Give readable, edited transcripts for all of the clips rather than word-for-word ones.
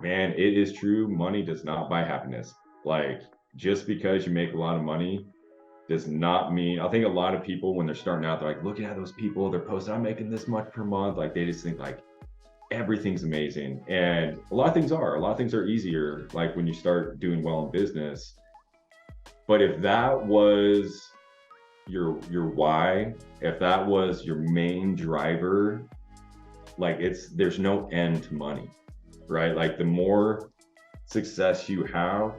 Man, it is true. Money does not buy happiness. Like, just because you make a lot of money does not mean, I think a lot of people, when they're starting out, they're like, looking at those people, they're posting, I'm making this much per month. Like, they just think like everything's amazing. And a lot of things are easier, like when you start doing well in business. But if that was your why, if that was your main driver, like there's no end to money, right? Like the more success you have,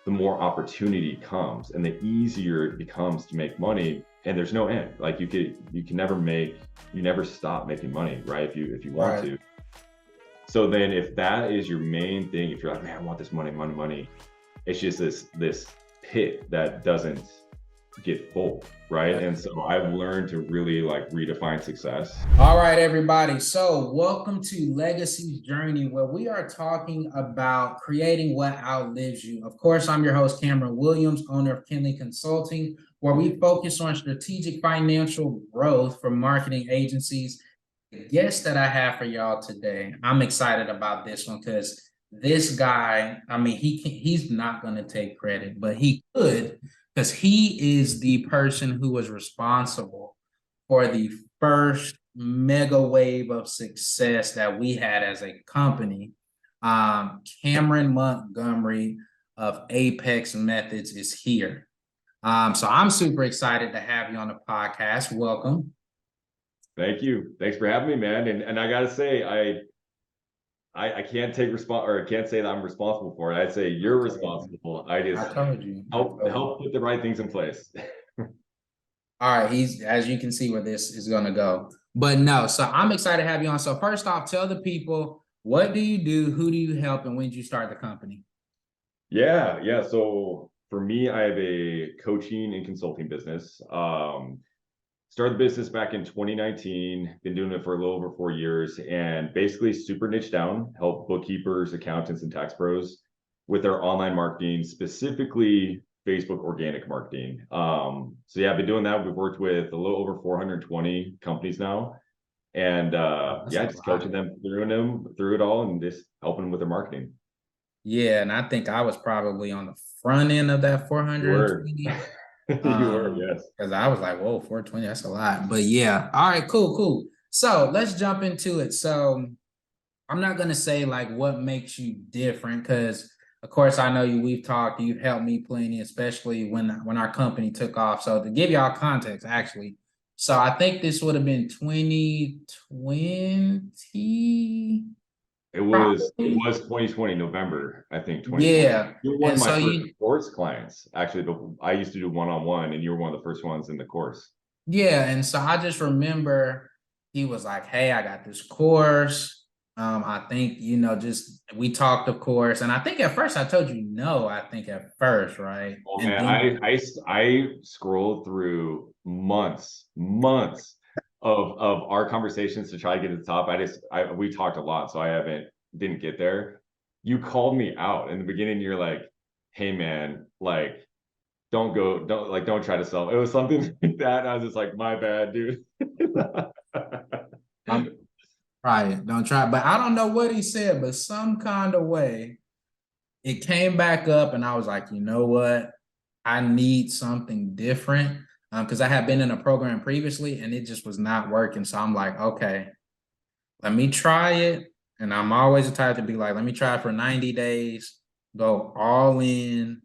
the more opportunity comes and the easier it becomes to make money. And there's no end. Like you can never you never stop making money, right? If you want Right. to. So then if that is your main thing, if you're like, man, I want this money, money, money, it's just this pit that doesn't get full, right? That And is so I've learned to really like redefine success. All right, everybody. So, welcome to Legacy's Journey, where we are talking about creating what outlives you. Of course, I'm your host, Cameron Williams, owner of Kinley Consulting, where we focus on strategic financial growth for marketing agencies. The guest that I have for y'all today, I'm excited about this one because this guy, I mean, he's not going to take credit, but he could because he is the person who was responsible for the first mega wave of success that we had as a company. Cameron Montgomery of Apex Methods is here. So I'm super excited to have you on the podcast. Welcome. Thank you. Thanks for having me, man. And I gotta say, I can't take or I can't say that I'm responsible for it. I'd say I you're told you. responsible. I I just told you. I told you. help put the right things in place. All right, he's as you can see where this is gonna go. But no, so I'm excited to have you on. So first off, tell the people what do you do, who do you help, and when did you start the company? Yeah, yeah. So for me, I have a coaching and consulting business. Started the business back in 2019, been doing it for a little over 4 years, and basically super niche down, help bookkeepers, accountants, and tax pros with their online marketing, specifically Facebook organic marketing. So yeah, I've been doing that. We've worked with a little over 420 companies now. And Oh, that's a yeah, just coaching lot. them through it all and just helping them with their marketing. Yeah, and I think I was probably on the front end of that You were. 420. You were, yes. Because I was like, whoa, 420, that's a lot. But yeah, all right, cool, cool. So let's jump into it. So I'm not gonna say like what makes you different, because of course I know you, we've talked, you've helped me plenty, especially when our company took off. So to give y'all context, actually, so I think this would have been 2020, It probably. was 2020 November, I think 2020. Yeah. You were one And of so my first you course clients. Actually, I used to do one-on-one and you were one of the first ones in the course. Yeah, and so I just remember he was like, "Hey, I got this course. I think just we talked, of course, and I think at first I told you no. I think at first, right? Oh And man, then I scrolled through months of our conversations to try to get to the top. We talked a lot, so didn't get there. You called me out in the beginning. You're like, "Hey man, like don't try to sell." It was something like that. And I was just like, "My bad, dude." I'm right. Don't try, but I don't know what he said, but some kind of way it came back up, and I was like, you know what? I need something different. Because I had been in a program previously and it just was not working. So I'm like, okay, let me try it. And I'm always the type to be like, let me try it for 90 days, go all in.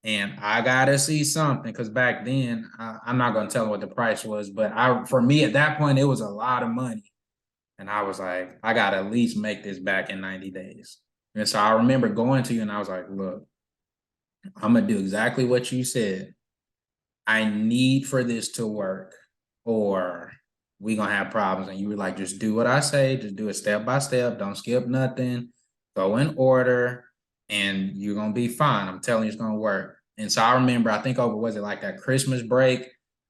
And I gotta see something. Cause back then, I'm not gonna tell what the price was, but for me at that point, it was a lot of money. And I was like, I gotta at least make this back in 90 days. And so I remember going to you and I was like, look, I'm gonna do exactly what you said. I need for this to work, or we gonna have problems. And you were like, just do what I say, just do it step by step, don't skip nothing, go in order, and you're gonna be fine. I'm telling you, it's gonna work. And so I remember, I think over was it like that Christmas break,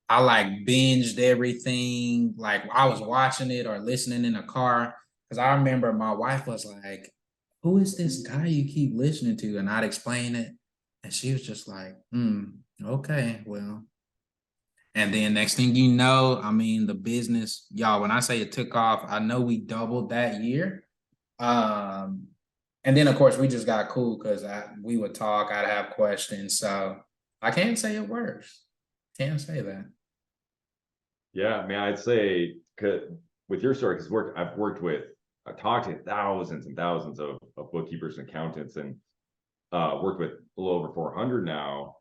I like binged everything, like I was watching it or listening in a car. Cause I remember my wife was like, who is this guy you keep listening to? And I'd explain it. And she was just like, okay, well, and then next thing you know, I mean, the business, y'all, when I say it took off, I know we doubled that year. Um, And then of course we just got cool because we would talk, I'd have questions. So I can't say it works. Can't say that. Yeah, I mean, I'd say with your story, because I've talked to thousands and thousands of bookkeepers and accountants, and worked with a little over 400 now.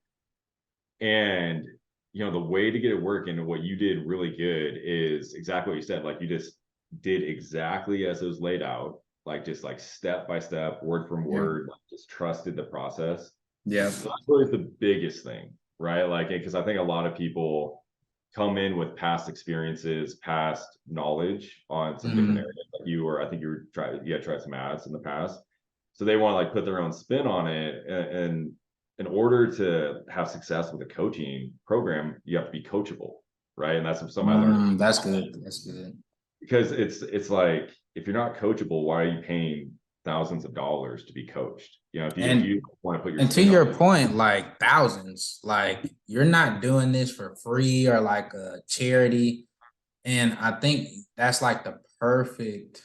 And the way to get it working, and what you did really good is exactly what you said. Like, you just did exactly as it was laid out, like just like step by step, word from Yeah. word, like just trusted the process. Yeah. So that's really the biggest thing, right? Like, because I think a lot of people come in with past experiences, past knowledge on some different areas. Like I think you had tried some ads in the past. So they want to like put their own spin on it. And in order to have success with a coaching program, you have to be coachable, right? And that's something I learned. That's good. That's good. Because it's like, if you're not coachable, why are you paying thousands of dollars to be coached? If you want to put your And to spin your on it. point, like thousands, like you're not doing this for free or like a charity. And I think that's like the perfect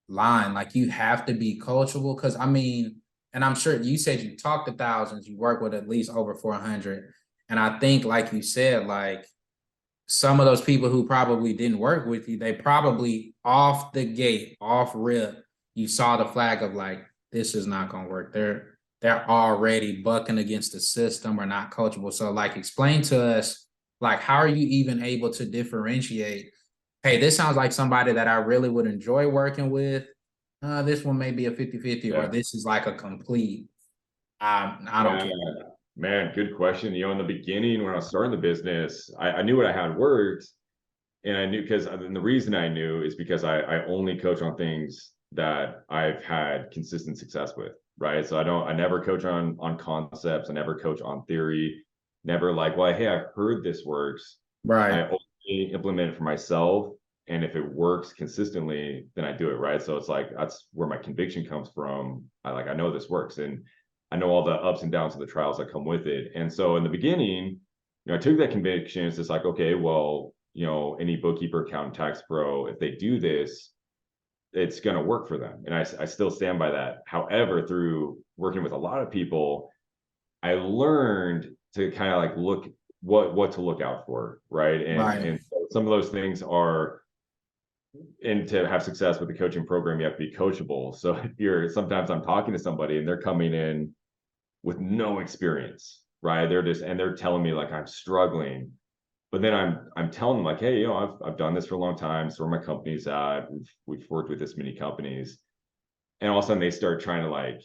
line. Like you have to be coachable because I mean, and I'm sure you said you talk to thousands, you work with at least over 400. And I think, like you said, like some of those people who probably didn't work with you, they probably off the gate, off rip, you saw the flag of like, this is not gonna work. They're already bucking against the system or not coachable. So like explain to us, like, how are you even able to differentiate? Hey, this sounds like somebody that I really would enjoy working with. This one may be a 50-50, or Yeah. this is like a complete, I don't Yeah, care. man, good question. In the beginning, when I was starting the business, I knew what I had worked, and I knew, because the reason I knew is because I only coach on things that I've had consistent success with, right? So I never coach on concepts, I never coach on theory, never like, well, hey, I've heard this works. I Right. only implement it for myself, and if it works consistently, then I do it, right? So it's like, that's where my conviction comes from. I know this works, and I know all the ups and downs of the trials that come with it. And so in the beginning, I took that conviction. It's just like, okay, well, any bookkeeper, accountant, tax pro, if they do this, it's going to work for them. And I still stand by that. However, through working with a lot of people, I learned to kind of like look what to look out for, right? Right. And so some of those things are, and to have success with the coaching program, you have to be coachable. So if sometimes I'm talking to somebody and they're coming in with no experience, right? They're telling me like, I'm struggling. But then I'm telling them like, hey, I've done this for a long time. So where my company's at, we've worked with this many companies. And all of a sudden they start trying to like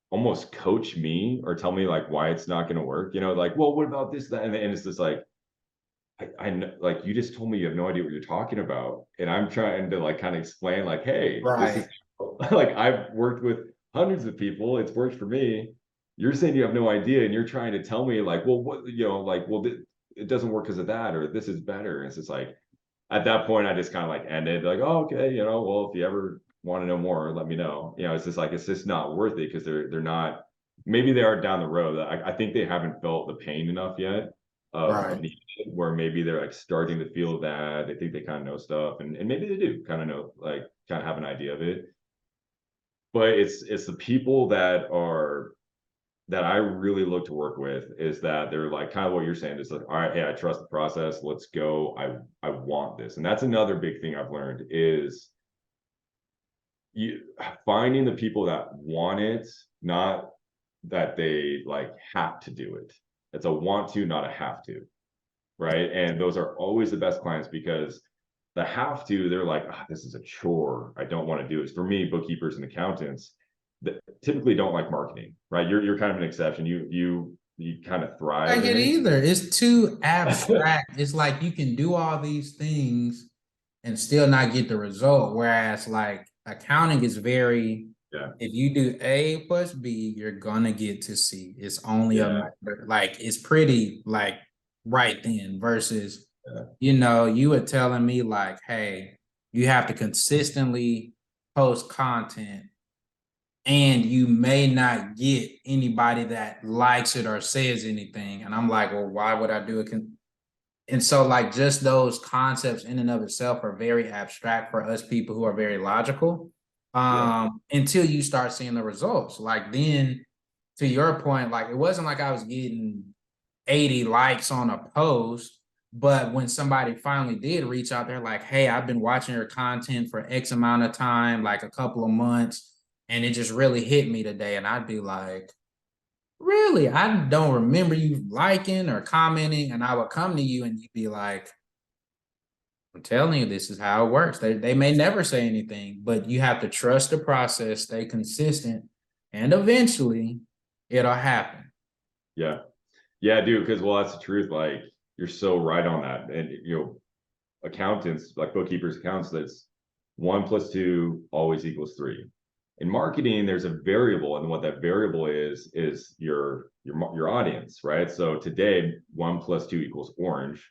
almost coach me or tell me like why it's not going to work. Like, well, what about this, that? And it's just like, I know, like, you just told me you have no idea what you're talking about. And I'm trying to like kind of explain like, hey, this is Right. like, I've worked with hundreds of people. It's worked for me. You're saying you have no idea, and you're trying to tell me like, well, what, like, well, it doesn't work because of that, or this is better. And it's just like, at that point, I just kind of like ended like, oh, okay, well, if you ever want to know more, let me know. It's just like, it's just not worth it, because they're not, maybe they are down the road. I think they haven't felt the pain enough yet of Right. needing it, where maybe they're like starting to feel that they think they kind of know stuff, and maybe they do kind of know, like, kind of have an idea of it. But it's the people that I really look to work with, is that they're like kind of what you're saying, is like, all right, hey, I trust the process, let's go. I want this. And that's another big thing I've learned, is you finding the people that want it, not that they like have to do it. It's a want to, not a have to, right? And those are always the best clients, because the have to, they're like, this is a chore, I don't want to do it. For me, bookkeepers and accountants that typically don't like marketing, right? You're kind of an exception. You kind of thrive Like in it it. either. It's too abstract. It's like you can do all these things and still not get the result. Whereas like accounting is very, Yeah, if you do A plus B, you're gonna get to C. It's only a yeah, matter, like it's pretty like right then versus, yeah, you were telling me like, hey, you have to consistently post content and you may not get anybody that likes it or says anything. And I'm like, well, why would I do it? And so, like, just those concepts in and of itself are very abstract for us people who are very logical. Yeah. until you start seeing the results. Like then, to your point, like it wasn't like I was getting 80 likes on a post, but when somebody finally did reach out, they're like, hey, I've been watching your content for X amount of time, like a couple of months, and it just really hit me today. And I'd be like, really? I don't remember you liking or commenting. And I would come to you and you'd be like, I'm telling you, this is how it works. They may never say anything, but you have to trust the process, stay consistent, and eventually it'll happen. Yeah. Yeah, dude, because well, that's the truth. Like you're so right on that. And accountants, like bookkeepers, accountants, that's 1 + 2 always equals 3. In marketing, there's a variable, and what that variable is your audience, right? So today, 1 + 2 equals orange,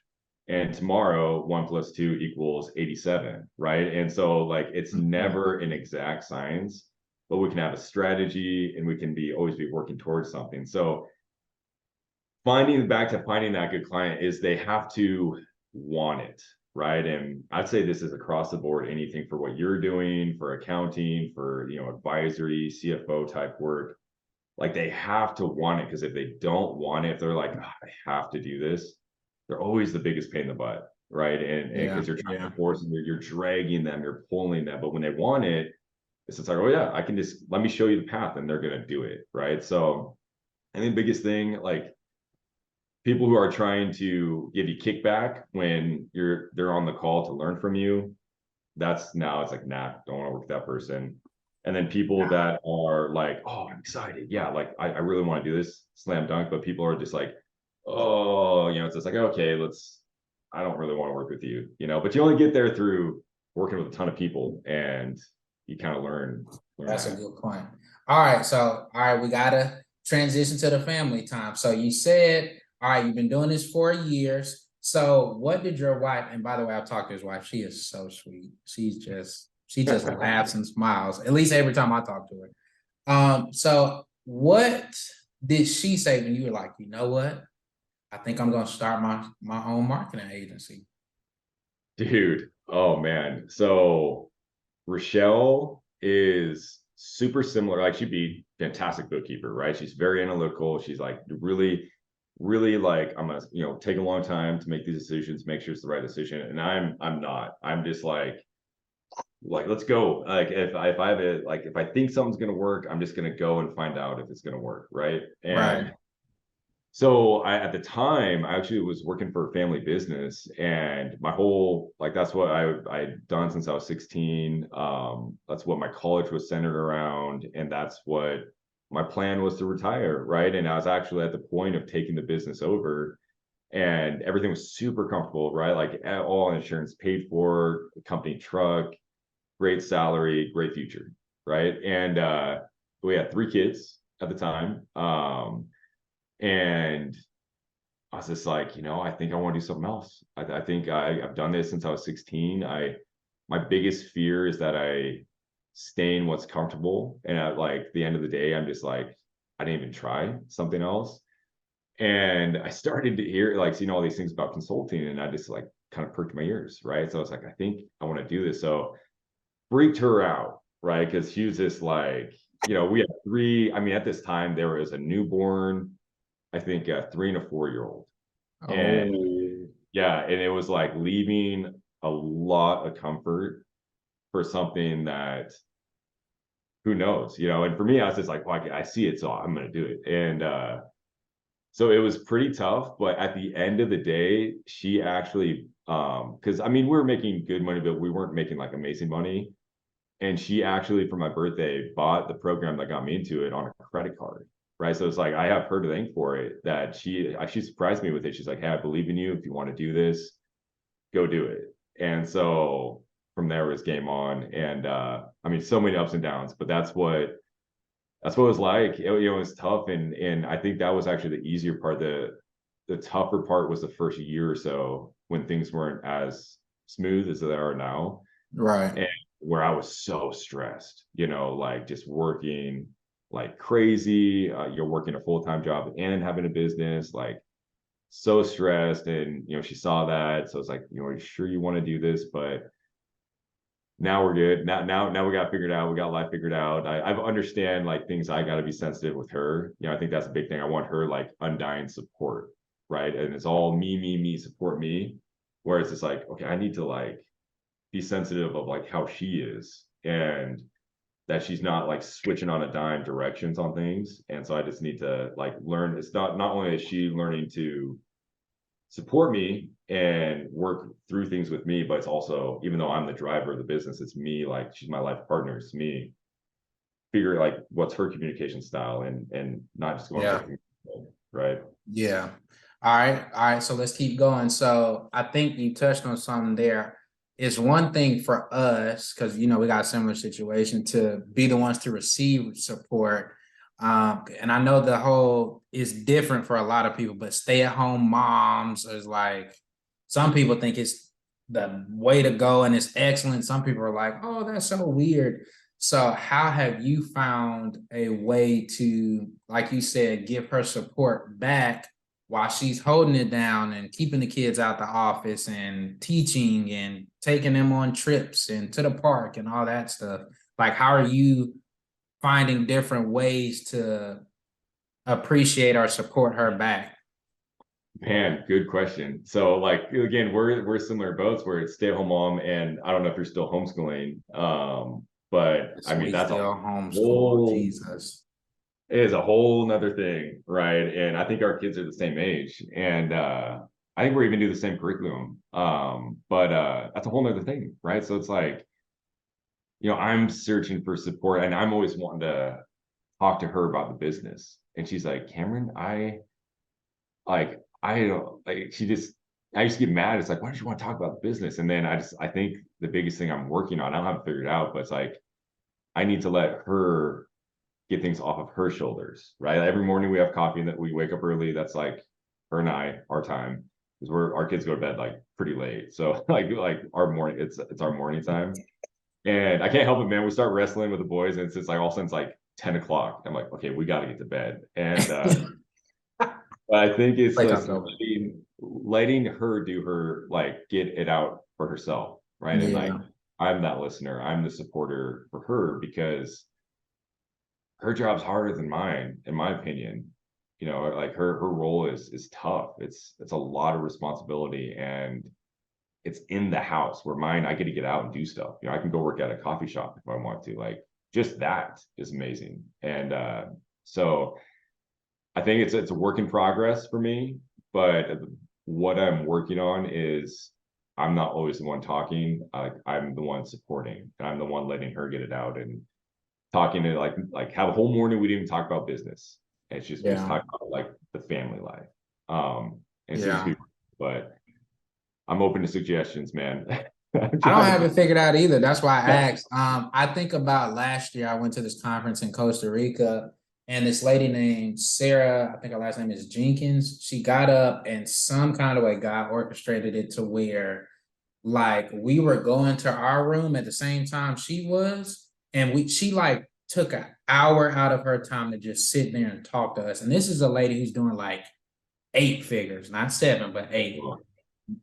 and tomorrow 1 + 2 equals 87, right? And so like it's Mhm. never an exact science, but we can have a strategy and we can be always be working towards something. So finding back to finding that good client is they have to want it, right? And I'd say this is across the board, anything for what you're doing, for accounting, for advisory, CFO type work. Like they have to want it because if they don't want it, if they're like, "Ah, I have to do this, they're always the biggest pain in the butt, right? And Yeah, because you're trying yeah. to force them, you're dragging them, you're pulling them. But when they want it, it's just like, oh yeah, I can just let me show you the path, and they're gonna do it, right? So I think the biggest thing, like people who are trying to give you kickback when they're on the call to learn from you, that's now it's like, nah, don't want to work with that person. And then people Nah. that are like, oh, I'm excited, yeah, like I really want to do this, slam dunk. But people are just like, oh, it's just like, okay, I don't really want to work with you, but you only get there through working with a ton of people, and you kind of learn That's a that. good point. All right, we gotta transition to the family time. So you said, all right, you've been doing this 4 years. So what did your wife, and by the way, I've talked to his wife, she is so sweet. She just laughs and smiles, at least every time I talk to her. So what did she say when you were like, you know what? I think I'm gonna start my own marketing agency. Dude, oh man. So Rochelle is super similar. Like she'd be fantastic bookkeeper, right? She's very analytical. She's like really, really like I'm gonna, take a long time to make these decisions, make sure it's the right decision. And I'm not. I'm just like let's go. Like if I have it, like if I think something's gonna work, I'm just gonna go and find out if it's gonna work, right? Right. And so at the time, I actually was working for a family business, and my whole like that's what I'd done since I was 16. That's what my college was centered around, and that's what my plan was to retire, right? And I was actually at the point of taking the business over, and everything was super comfortable, right? Like all insurance paid for, company truck, great salary, great future, right? And we had 3 kids at the time. And I was just like, I think I want to do something else. I think I've done this since I was 16. My biggest fear is that I stay in what's comfortable. And at like the end of the day, I'm just like, I didn't even try something else. And I started to hear like seeing all these things about consulting, and I just like kind of perked my ears, right? So I was like, I think I want to do this. So freaked her out, right? Because she was just like, we had three. I mean, at this time there was a newborn, I think a 3 and a 4-year-old. And Oh, yeah, and it was like leaving a lot of comfort for something that who knows, and for me, I was just like, well, I see it, so I'm gonna do it. And so it was pretty tough, but at the end of the day, she actually because I mean we were making good money, but we weren't making like amazing money. And she actually for my birthday bought the program that got me into it on a credit card, right? So it's like I have her to thank for it, that she surprised me with it. She's like, hey, I believe in you. If you want to do this, go do it. And so from there it was game on. And I mean so many ups and downs, but that's what it was like. It was tough, and I think that was actually the easier part. The tougher part was the first year or so when things weren't as smooth as they are now, right. and where I was so stressed, like just working like crazy. You're working a full-time job and having a business, like so stressed. And she saw that, so it's like, are you sure you want to do this? But now we're good. Now we got figured out. We got life figured out. I understand like things I got to be sensitive with her. You know, I think that's a big thing. I want her like undying support, right? And it's all me, support me. Whereas it's like, okay, I need to like be sensitive of like how she is and that she's not like switching on a dime directions on things. And so I just need to like learn. It's not only is she learning to support me and work through things with me, but it's also, even though I'm the driver of the business, it's me, like she's my life partner, it's me figure like what's her communication style and not just going Yeah. right. Yeah. All right. So let's keep going. So I think you touched on something there. It's one thing for us, because we got a similar situation, to be the ones to receive support. And I know the whole is different for a lot of people, but stay-at-home moms is like, some people think it's the way to go and it's excellent. Some people are like, oh, that's so weird. So how have you found a way to, like you said, give her support back while she's holding it down and keeping the kids out the office and teaching and taking them on trips and to the park and all that stuff? Like, how are you finding different ways to appreciate or support her back? Man, good question. So like again, we're similar boats where it's stay-at-home mom, and I don't know if you're still homeschooling. But I Yes, mean we that's a still homeschool. whole Jesus. it is a whole nother thing, right? And I think our kids are the same age. And I think we're even do the same curriculum. But that's a whole nother thing, right? So it's like, I'm searching for support and I'm always wanting to talk to her about the business. And she's like, Cameron, I don't like she just I used to get mad. It's like, why don't you want to talk about the business? And then I think the biggest thing I'm working on, I don't have it figured out, but it's like I need to let her get things off of her shoulders, right? Every morning we have coffee and that we wake up early. That's like her and I, our time, because our kids go to bed like pretty late. So like our morning, it's our morning time. And I can't help it, man. We start wrestling with the boys, and it's just like all of a sudden it's like 10 o'clock. I'm like, okay, we got to get to bed. And I think it's Wake just up, over. letting her do her like get it out for herself, right? And like Yeah. I'm that listener, I'm the supporter for her because her job's harder than mine, in my opinion. Like her role is tough. It's a lot of responsibility, and it's in the house where mine, I get to get out and do stuff. I can go work at a coffee shop if I want to. Like just that is amazing. And so I think it's a work in progress for me, but what I'm working on is I'm not always the one talking. I'm the one supporting, and I'm the one letting her get it out and talking to like have a whole morning we didn't even talk about business. It's just we just Yeah. talk about like the family life. And so just Yeah. be, but I'm open to suggestions, man. I'm I don't trying have to it figured out either. That's why I asked. I think about last year, I went to this conference in Costa Rica, and this lady named Sarah, I think her last name is Jenkins, she got up and some kind of way God orchestrated it to where like we were going to our room at the same time she was, and she like took an hour out of her time to just sit there and talk to us. And this is a lady who's doing like 8 figures, not 7, but 8,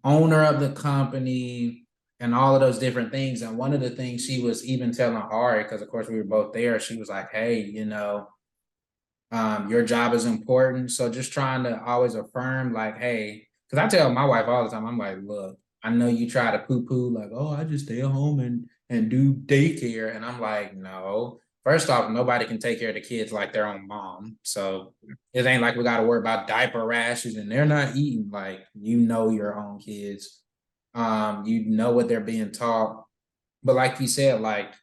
owner of the company and all of those different things. And one of the things she was even telling Ari, because of course we were both there, she was like, hey, your job is important. So just trying to always affirm, like, hey, because I tell my wife all the time, I'm like, look, I know you try to poo-poo, like, oh, I just stay at home and do daycare. And I'm like, no. First off, nobody can take care of the kids like their own mom. So it ain't like we got to worry about diaper rashes and they're not eating. Like, your own kids. You know what they're being taught. But like you said, like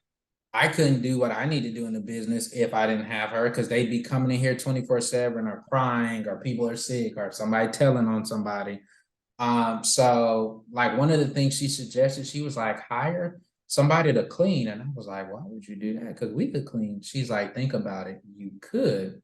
I couldn't do what I need to do in the business if I didn't have her, because they'd be coming in here 24/7 or crying or people are sick or somebody telling on somebody. So like one of the things she suggested, she was like, hire somebody to clean. And I was like, why would you do that? Because we could clean. She's like, think about it. You could,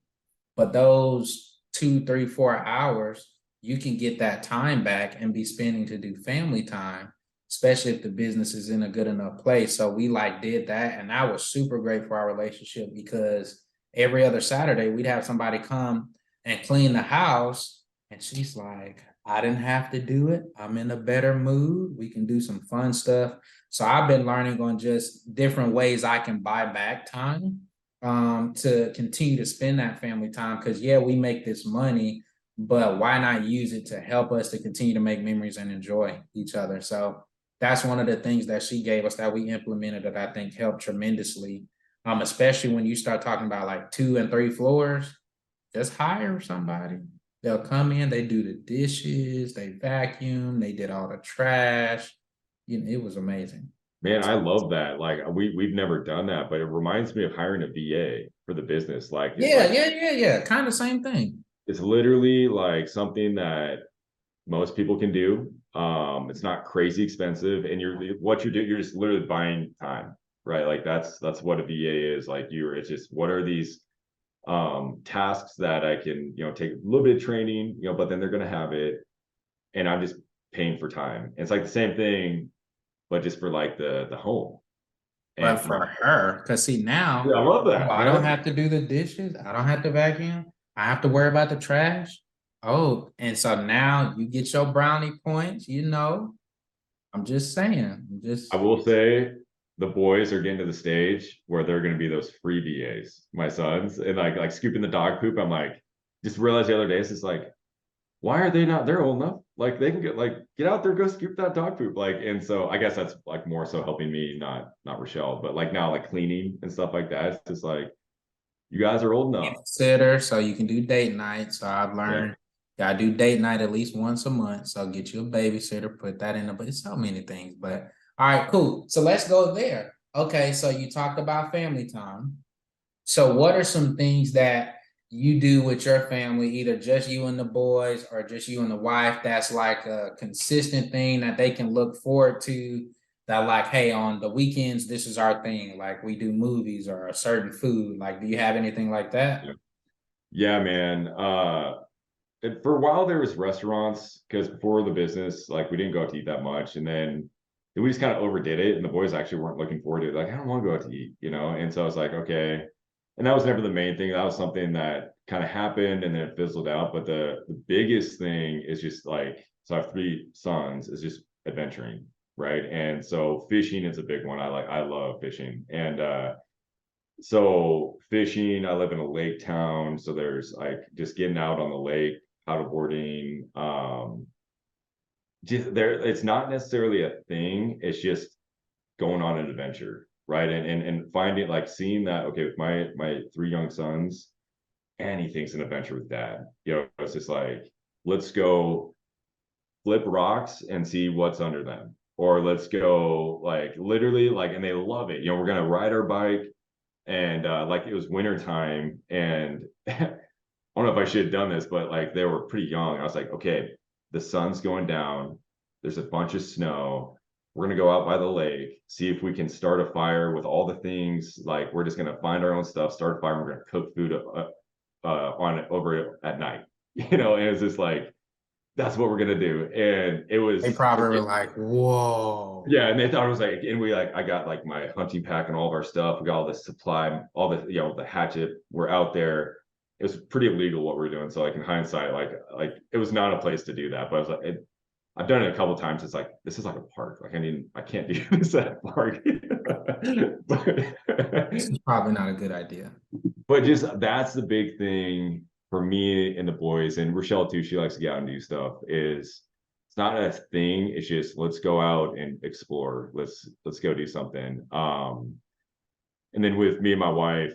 but those 2, 3, 4 hours, you can get that time back and be spending to do family time, especially if the business is in a good enough place. So we like did that, and that was super great for our relationship because every other Saturday we'd have somebody come and clean the house, and she's like, I didn't have to do it. I'm in a better mood. We can do some fun stuff. So I've been learning on just different ways I can buy back time to continue to spend that family time. Because yeah, we make this money, but why not use it to help us to continue to make memories and enjoy each other? So that's one of the things that she gave us that we implemented that I think helped tremendously. Especially when you start talking about like 2 and 3 floors, just hire somebody. They'll come in, they do the dishes, they vacuum, they did all the trash. It was amazing. Man, I love that. Like we've never done that, but it reminds me of hiring a VA for the business. Yeah. Kind of same thing. It's literally like something that most people can do. It's not crazy expensive, and you're just literally buying time, right? Like that's what a VA is. Like it's just what are these tasks that I can, take a little bit of training, but then they're gonna have it, and I'm just paying for time. And it's like the same thing, but just for like the home. But And for her, because see now, yeah, I love oh, that, I don't man. have to do the dishes. I don't have to vacuum. I have to worry about the trash. Oh, and so now you get your brownie points, I'm just saying. I will say the boys are getting to the stage where they're going to be those free VAs, my sons, and like scooping the dog poop. I'm like, just realized the other day, it's just like, why are they not? They're old enough, like they can get out there, go scoop that dog poop, like. And so I guess that's like more so helping me, not Rochelle, but like now like cleaning and stuff like that. It's just like you guys are old enough. Sitter, so you can do date night. So I've Yeah. learned gotta do date night at least once a month. So get you a babysitter, put that in there. But it's so many things. But all right, cool. So let's go there. Okay, so you talked about family time. So what are some things that you do with your family, either just you and the boys or just you and the wife, that's like a consistent thing that they can look forward to, that like, hey, on the weekends, this is our thing. Like we do movies or a certain food. Like, do you have anything like that? Yeah, yeah, man. For a while there was restaurants because before the business, like we didn't go out to eat that much, and then we just kind of overdid it, and the boys actually weren't looking forward to it. Like, I don't want to go out to eat, And so I was like, okay. And that was never the main thing. That was something that kind of happened and then it fizzled out. But the biggest thing is just like, so I have 3 sons, is just adventuring, right? And so fishing is a big one. I love fishing. And so fishing, I live in a lake town, so there's like just getting out on the lake, paddleboarding. Just there, it's not necessarily a thing. It's just going on an adventure, right? And finding like seeing that, okay, with my 3 young sons, anything's an adventure with dad. It's just like, let's go flip rocks and see what's under them. Or let's go like literally like, and they love it. We're gonna ride our bike, and like it was winter time, and I don't know if I should have done this, but like they were pretty young. I was like, okay, the sun's going down, there's a bunch of snow, we're gonna go out by the lake, see if we can start a fire with all the things. Like we're just gonna find our own stuff, start a fire, and we're gonna cook food on it over at night. And it's just like that's what we're gonna do. And it They was probably were like, whoa. yeah, and they thought it was like, and we like, I got like my hunting pack and all of our stuff. We got all the supply, all the the hatchet. We're out there. It was pretty illegal what we were doing. So like in hindsight, like it was not a place to do that. But I was like, I've done it a couple of times. It's like this is like a park. Like I can't do this at a park. This is probably not a good idea. But just that's the big thing for me and the boys, and Rochelle too. She likes to get out and do stuff. Is it's not a thing. It's just let's go out and explore. Let's go do something. And then with me and my wife,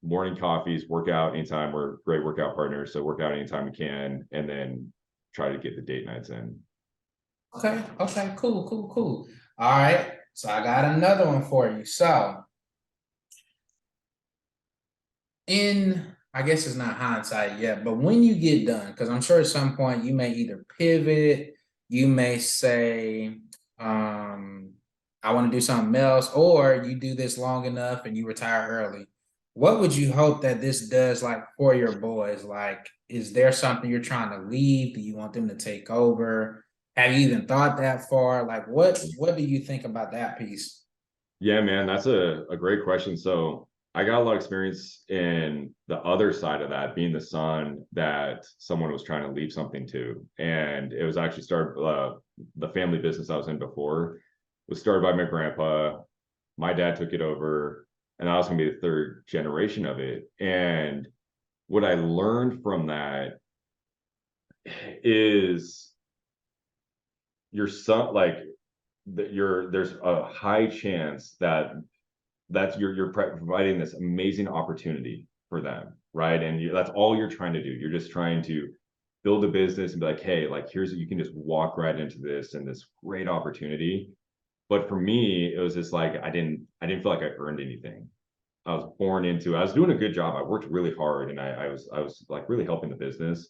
morning coffees, workout anytime. We're great workout partners, so work out anytime we can, and then try to get the date nights in. Okay, cool. All right, so I got another one for you. So I guess it's not hindsight yet, but when you get done, because I'm sure at some point you may either pivot, you may say, I want to do something else, or you do this long enough and you retire early. What would you hope that this does like for your boys? Like, is there something you're trying to leave? Do you want them to take over? Have you even thought that far? Like, what do you think about that piece? Yeah, man, that's a great question. So I got a lot of experience in the other side of that, being the son that someone was trying to leave something to. And it was actually started, the family business I was in before was started by my grandpa. My dad took it over, and I was going to be the third generation of it. And what I learned from that is your son, like, there's a high chance that you're providing this amazing opportunity for them, right? And that's all you're trying to do. You're just trying to build a business and be like, hey, like, here's, you can just walk right into this and this great opportunity. But for me, it was just like I didn't feel like I earned anything. I was born into, I was doing a good job. I worked really hard, and I was like really helping the business,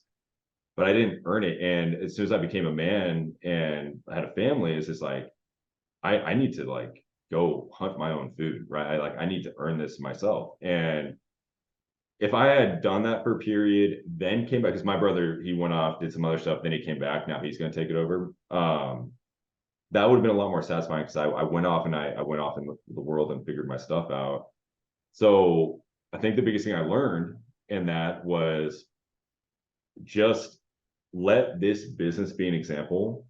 but I didn't earn it. And as soon as I became a man and I had a family, it's just like I need to like go hunt my own food, right? I need to earn this myself. And if I had done that for a period, then came back, because my brother, he went off, did some other stuff, then he came back. Now he's going to take it over. That would have been a lot more satisfying, because I went off, and I went off in the world and figured my stuff out. So I think the biggest thing I learned in that was just let this business be an example.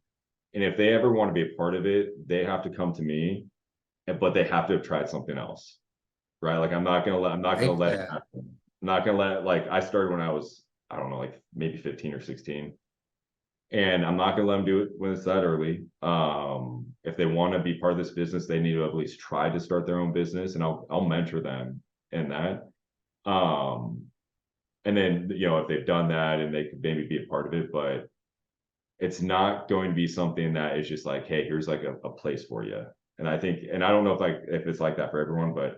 And if they ever want to be a part of it, they have to come to me, but they have to have tried something else, right? Like I'm not gonna Like let it that. happen. I'm not gonna let it, like, I started when I was, I don't know, like maybe 15 or 16. And I'm not gonna let them do it when it's that early. If they want to be part of this business, they need to at least try to start their own business, and I'll mentor them in that. Um, and then, if they've done that, and they could maybe be a part of it, but it's not going to be something that is just like, hey, here's like a place for you. And I think, and I don't know if it's like that for everyone, but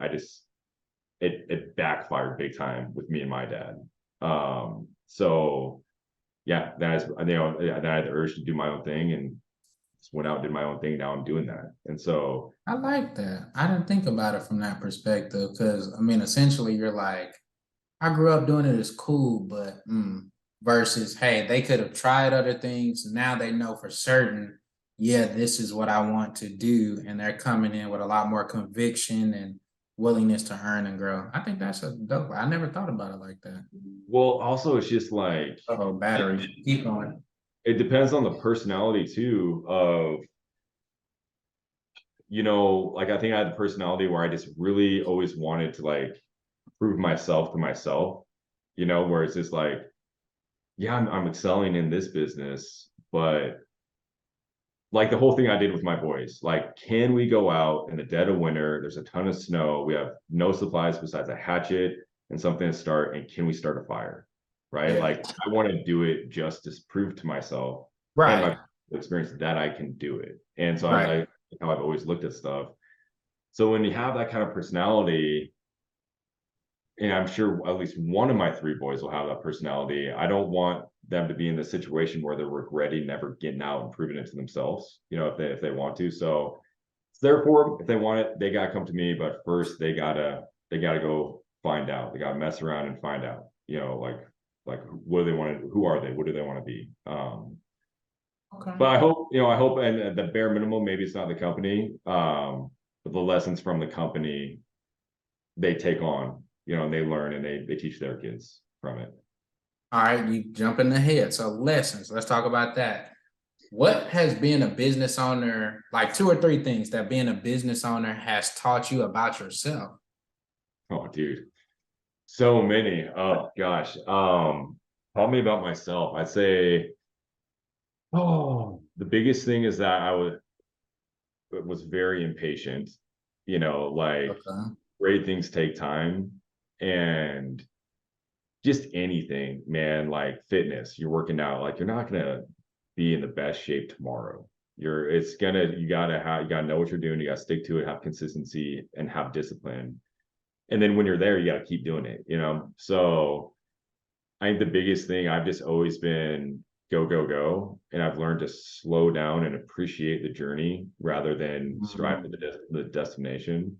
it backfired big time with me and my dad. So yeah, then I had the urge to do my own thing, and just went out and did my own thing. Now I'm doing that. And so, I like that. I didn't think about it from that perspective because I mean, essentially, you're like, I grew up doing it as cool, but versus, hey, they could have tried other things. Now they know for certain, yeah, this is what I want to do. And they're coming in with a lot more conviction and willingness to earn and grow. I think that's a dope. I never thought about it like that. well, also it's just like, Oh, battery. Keep going. it depends on the personality too of, like, I think I had the personality where I just really always wanted to like prove myself to myself, where it's just like, yeah, I'm excelling in this business, but like the whole thing I did with my boys, like, can we go out in the dead of winter? There's a ton of snow. We have no supplies besides a hatchet and something to start. And can we start a fire? Right? Yeah. Like, I want to do it just to prove to myself and Right. my experience that I can do it. And so Right. how I've always looked at stuff. So when you have that kind of personality, and I'm sure at least one of my three boys will have that personality. I don't want them to be in the situation where they're regretting never getting out and proving it to themselves, if they want to. So therefore, if they want it, they gotta come to me. But first they gotta go find out. They gotta mess around and find out, like what do they want to, who are they? What do they want to be? Okay. But I hope, and at the bare minimum, maybe it's not the company, but the lessons from the company they take on, and they learn, and they teach their kids from it. All right. You jumping ahead. So lessons. Let's talk about that. What has being a business owner, like two or three things that being a business owner has taught you about yourself? Oh, dude, so many. Oh gosh. Tell me about myself. I'd say, the biggest thing is that I was very impatient. Like, Okay. great things take time, and just anything, man, like fitness, you're working out, like, you're not gonna be in the best shape tomorrow. You gotta know what you're doing, you gotta stick to it, have consistency, and have discipline. And then when you're there, you gotta keep doing it. So I think the biggest thing, I've just always been go, go, go. And I've learned to slow down and appreciate the journey rather than strive for Mhm. the destination.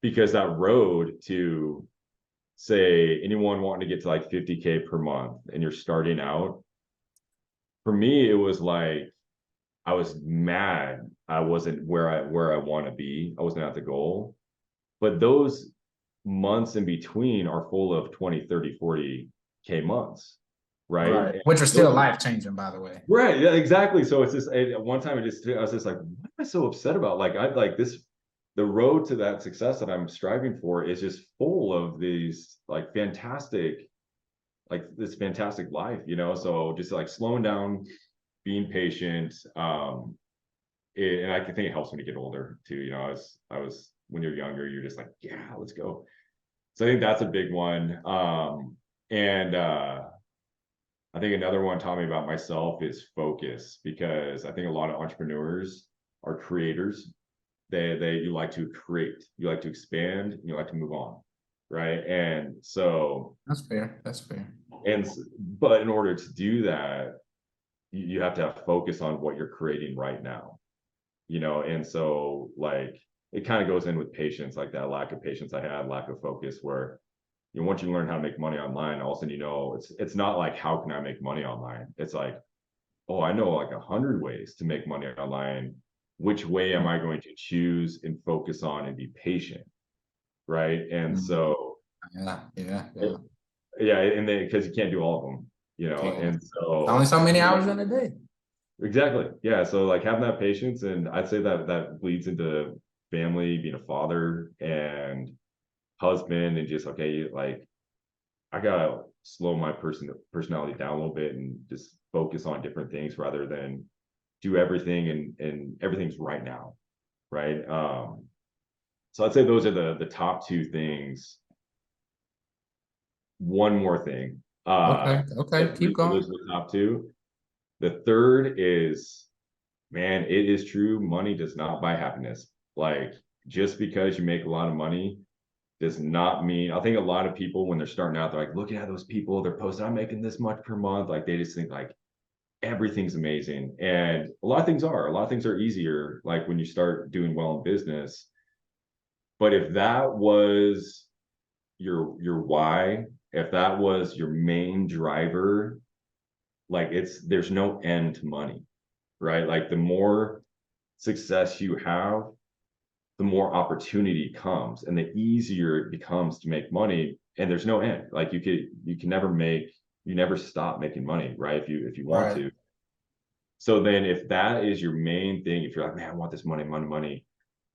Because that road to, say, anyone wanting to get to like 50K per month and you're starting out, for me, it was like, I was mad I wasn't where I want to be. I wasn't at the goal. But those months in between are full of 20, 30, 40K months, right? Right. And Which are those still are, life changing, by the way. right, yeah, exactly. So it's just at one time I was just like, what am I so upset about? Like I like this, the road to that success that I'm striving for is just full of these like fantastic, like this fantastic life, you know. So just like slowing down, being patient, and I think it helps when you get older too. You know, I was when you're younger, you're just like, yeah, let's go. So I think that's a big one. And I think another one taught me about myself is focus, because I think a lot of entrepreneurs are creators. They you like to create, you like to expand, you like to move on, right? And so That's fair. That's fair. but in order to do that, you have to have focus on what you're creating right now, you know. And so like it kind of goes in with patience, like that lack of patience I had, lack of focus, where you know, once you learn how to make money online, all of a sudden, you know, it's not like how can I make money online? It's like, oh, I know like 100 ways to make money online. Which way am I going to choose and focus on and be patient, right? And Mhm. so, Yeah, yeah, it, yeah. yeah, and then because you can't do all of them, you know, Can't. and Only so so many hours in a day. exactly, yeah. So like having that patience, and I'd say that that bleeds into family, being a father and husband, and just okay, like I gotta slow my personality down a little bit and just focus on different things rather than do everything and everything's right now, right? So I'd say those are the top two things. One more thing. Okay, okay, keep So going. those are the top two. The third is, man, it is true. Money does not buy happiness. Like just because you make a lot of money does not mean, I think a lot of people when they're starting out, they're like looking at those people, they're posting, I'm making this much per month. Like they just think like everything's amazing. And a lot of things are easier, like when you start doing well in business. But if that was your why, if that was your main driver, like there's no end to money, right? Like the more success you have, the more opportunity comes and the easier it becomes to make money, and there's no end. Like you can never make, you never stop making money, right? If you want Right, to. So then if that is your main thing, if you're like, man, I want this money, money, money,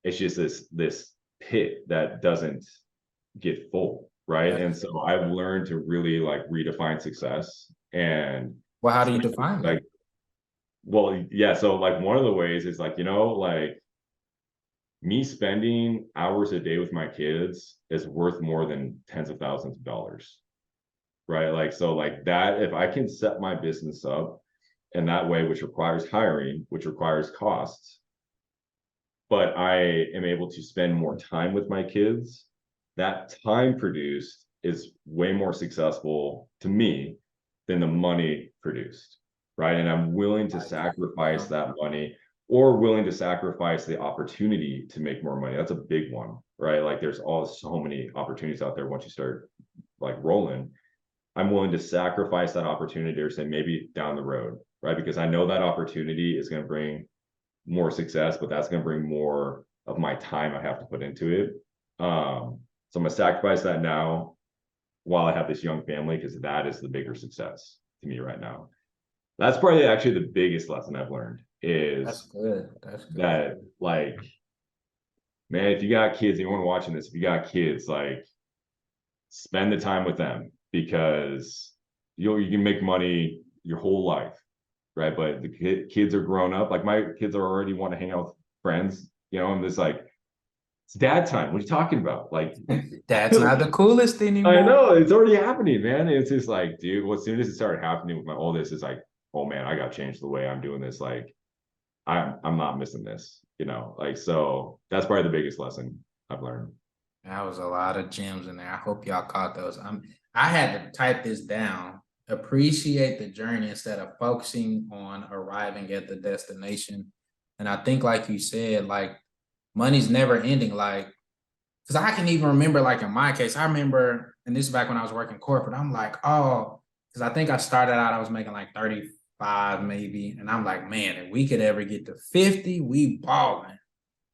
it's just this pit that doesn't get full, right? And that's so I've learned to really like redefine success, and well, how do you especially define that? like, well, yeah, so like one of the ways is like, you know, like me spending hours a day with my kids is worth more than tens of thousands of dollars, right? Like, so like that, if I can set my business up in that way, which requires hiring, which requires costs, but I am able to spend more time with my kids, that time produced is way more successful to me than the money produced, right? And I'm willing to Like, sacrifice that money, or willing to sacrifice the opportunity to make more money. That's a big one, right? Like there's all so many opportunities out there once you start like rolling. I'm willing to sacrifice that opportunity, or say maybe down the road, right? Because I know that opportunity is going to bring more success, but that's going to bring more of my time I have to put into it. So I'm going to sacrifice that now while I have this young family, because that is the bigger success to me right now. That's probably actually the biggest lesson I've learned that's is good. That's good. that, like, man, if you got kids, anyone watching this, if you got kids, like, spend the time with them, because you can make money your whole life, right? But the kids are grown up. Like my kids are already want to hang out with friends, you know. I'm just like, it's dad time. What are you talking about? Like, That's not the coolest I anymore. know it's already happening, man. It's just like, dude, well, as soon as it started happening with my oldest, it's like, oh man, I got to change the way I'm doing this. Like, I'm not missing this, you know. Like, so that's probably the biggest lesson I've learned. That was a lot of gems in there. I hope y'all caught those. I had to type this down. Appreciate the journey instead of focusing on arriving at the destination. And I think, like you said, like money's never ending. Like, because I can even remember, like in my case, I remember, and this is back when I was working corporate. I'm like, oh, because I think I started out, I was making like 35 maybe, and I'm like, man, if we could ever get to 50, we balling.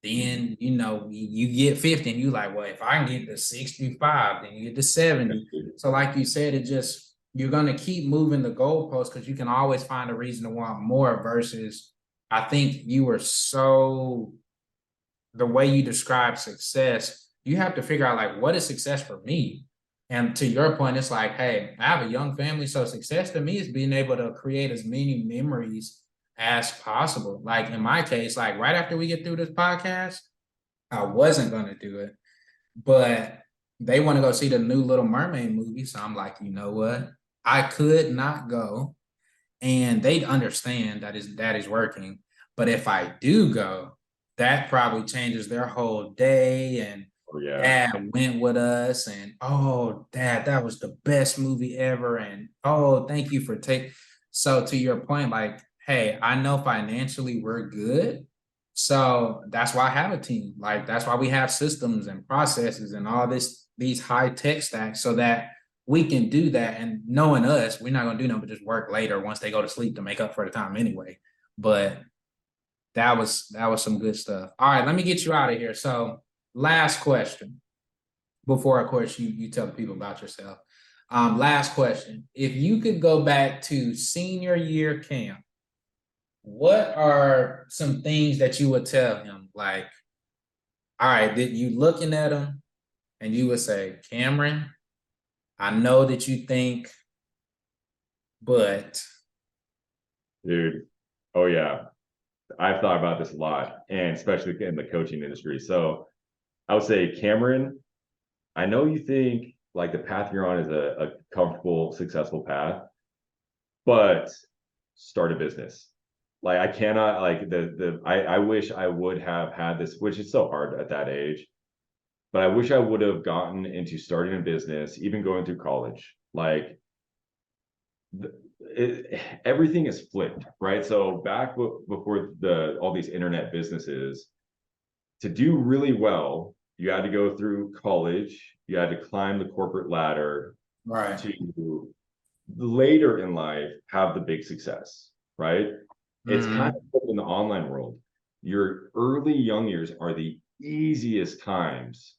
Then, you know, you get 50 and you like, well, if I can get to 65, then you get to 70. So like you said, it just, you're going to keep moving the goalposts because you can always find a reason to want more versus I think you were so, the way you describe success, you have to figure out like, what is success for me? And to your point, it's like, hey, I have a young family. So success to me is being able to create as many memories as possible. Like in my case, like right after we get through this podcast, I wasn't gonna do it, but they want to go see the new Little Mermaid movie. So I'm like, you know what? I could not go, and they'd understand that is working. But if I do go, that probably changes their whole day. And Oh yeah. dad went with us, and oh, dad, that was the best movie ever. And oh, thank you for taking. So to your point, like, hey, I know financially we're good. So that's why I have a team. Like that's why we have systems and processes and all these high tech stacks so that we can do that. And knowing us, we're not gonna do nothing but just work later once they go to sleep to make up for the time anyway. But that was some good stuff. All right, let me get you out of here. So last question before, of course, you tell the people about yourself. Last question. If you could go back to senior year camp, what are some things that you would tell him? Like, all right, did you looking at him and you would say, Cameron, I know that you think, but Dude. Oh yeah. I've thought about this a lot, and especially in the coaching industry. So I would say, Cameron, I know you think like the path you're on is a comfortable, successful path, but start a business. Like I cannot like I wish I would have had this, which is so hard at that age, but I wish I would have gotten into starting a business, even going through college. Like everything is flipped, right? So back before all these internet businesses, to do really well, you had to go through college, you had to climb the corporate ladder right. to later in life have the big success, right? It's kind Mhm. of in the online world. Your early young years are the easiest times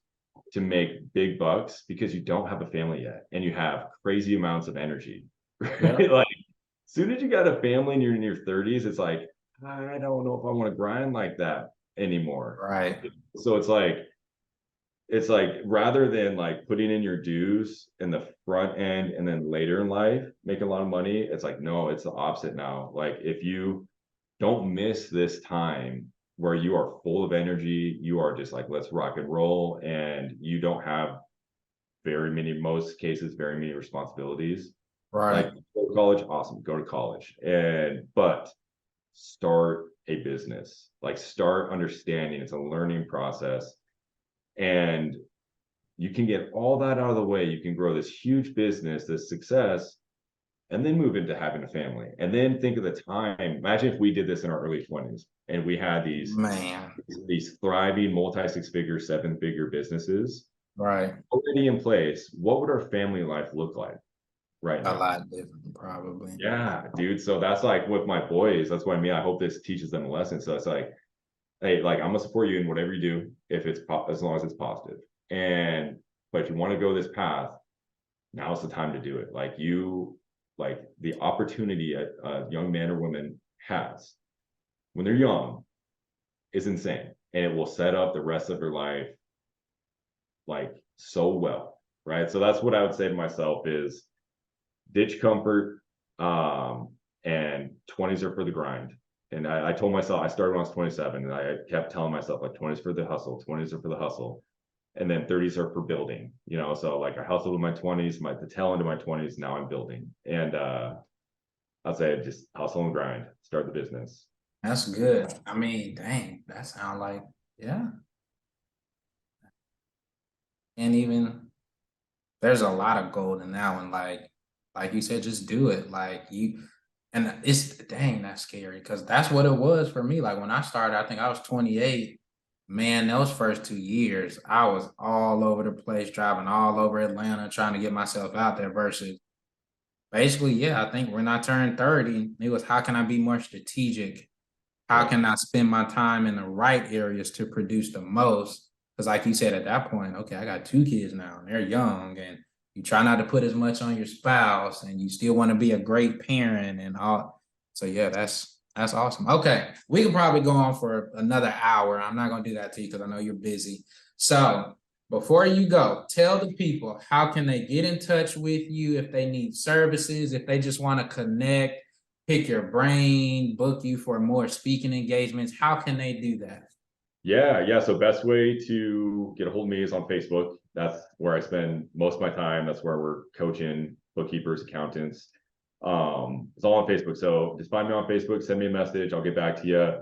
to make big bucks because you don't have a family yet and you have crazy amounts of energy. Yeah. Right? Like as soon as you got a family and you're in your 30s, it's like, I don't know if I want to grind like that anymore. Right. So it's like rather than like putting in your dues in the front end and then later in life making a lot of money, it's like no, it's the opposite now. Like if you don't miss this time where you are full of energy, you are just like let's rock and roll, and you don't have very many, most cases, very many responsibilities. Right. Like go to college, awesome, go to college, and but start a business, like start understanding it's a learning process, and you can get all that out of the way. You can grow this huge business, this success, and then move into having a family. And then think of the time. Imagine if we did this in our early 20s and we had Man. these thriving multi six figure, seven figure businesses Right. already in place. What would our family life look like right A now? lot different, probably. Yeah, dude. So that's like with my boys. That's what I mean. I hope this teaches them a lesson. So it's like, hey, like I'm gonna support you in whatever you do if it's as long as it's positive. And but if you want to go this path, now's the time to do it. Like like the opportunity a young man or woman has when they're young is insane, and it will set up the rest of their life like so well, right? So that's what I would say to myself is ditch comfort, and 20s are for the grind. And I told myself I started when I was 27, and I kept telling myself like 20s for the hustle, 20s are for the hustle, and then 30s are for building. So like I hustled in my 20s, the tail end of my 20s, now I'm building. And I'd say just hustle and grind, start the business. That's good. I mean, dang, that sounds like, yeah. And even there's a lot of gold in that one. Like you said, just do it. Like you, and it's dang, that's scary because that's what it was for me. Like when I started, I think I was 28. Man, those first 2 years, I was all over the place, driving all over Atlanta, trying to get myself out there versus basically, yeah, I think when I turned 30, it was how can I be more strategic? how can I spend my time in the right areas to produce the most? Because like you said at that point, okay, I got 2 kids now and they're young, and you try not to put as much on your spouse, and you still want to be a great parent and all. So yeah, that's awesome. Okay, we could probably go on for another hour. I'm not gonna do that to you because I know you're busy. So before you go, tell the people how can they get in touch with you if they need services, if they just want to connect, pick your brain, book you for more speaking engagements. How can they do that? Yeah. So best way to get a hold of me is on Facebook. That's where I spend most of my time. That's where we're coaching bookkeepers, accountants. It's all on Facebook. So just find me on Facebook, send me a message. I'll get back to you.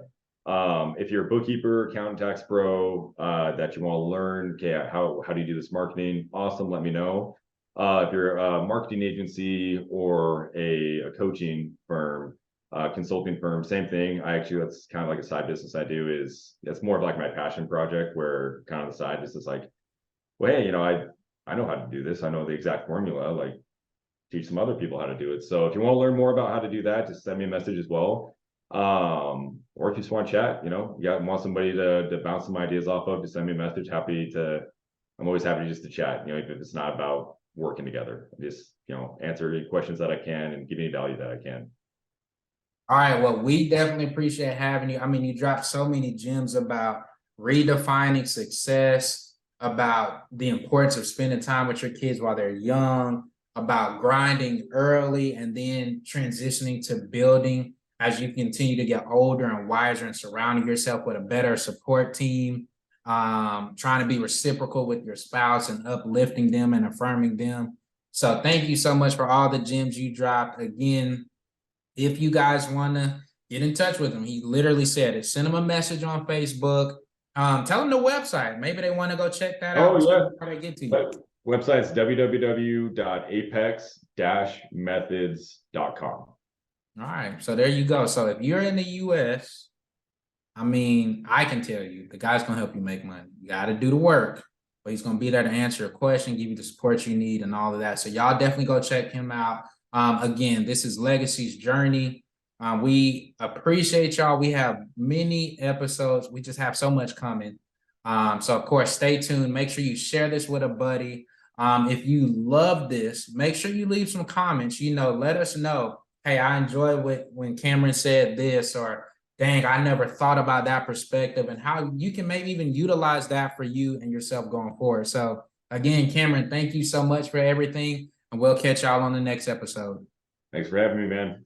If you're a bookkeeper, accountant, tax pro, that you want to learn, okay, how do you do this marketing? Awesome. Let me know. If you're a marketing agency or a coaching firm, consulting firm, same thing. That's kind of like a side business I do. It's more of like my passion project, where kind of the side business is like, well, hey, I know how to do this. I know the exact formula, like teach some other people how to do it. So if you want to learn more about how to do that, just send me a message as well. Or if you just want to chat, want somebody to bounce some ideas off of, just send me a message. I'm always happy just to chat, if it's not about working together. Just, answer any questions that I can and give any value that I can. All right. Well, we definitely appreciate having you. I mean, you dropped so many gems about redefining success, about the importance of spending time with your kids while they're young, about grinding early and then transitioning to building as you continue to get older and wiser, and surrounding yourself with a better support team, trying to be reciprocal with your spouse and uplifting them and affirming them. So thank you so much for all the gems you dropped. Again, if you guys want to get in touch with him, he literally said it. Send him a message on Facebook. Tell them the website. Maybe they want to go check that out. Oh, yeah. How do I get to you? Website's www.apex-methods.com. All right. So there you go. So if you're in the US, I mean, I can tell you the guy's going to help you make money. You got to do the work, but he's going to be there to answer a question, give you the support you need and all of that. So y'all definitely go check him out. Again, this is Legacy's Journey. We appreciate y'all. We have many episodes. We just have so much coming. So of course, stay tuned. Make sure you share this with a buddy. If you love this, make sure you leave some comments. Let us know. Hey, I enjoyed when Cameron said this, or dang, I never thought about that perspective, and how you can maybe even utilize that for you and yourself going forward. So again, Cameron, thank you so much for everything. And we'll catch y'all on the next episode. Thanks for having me, man.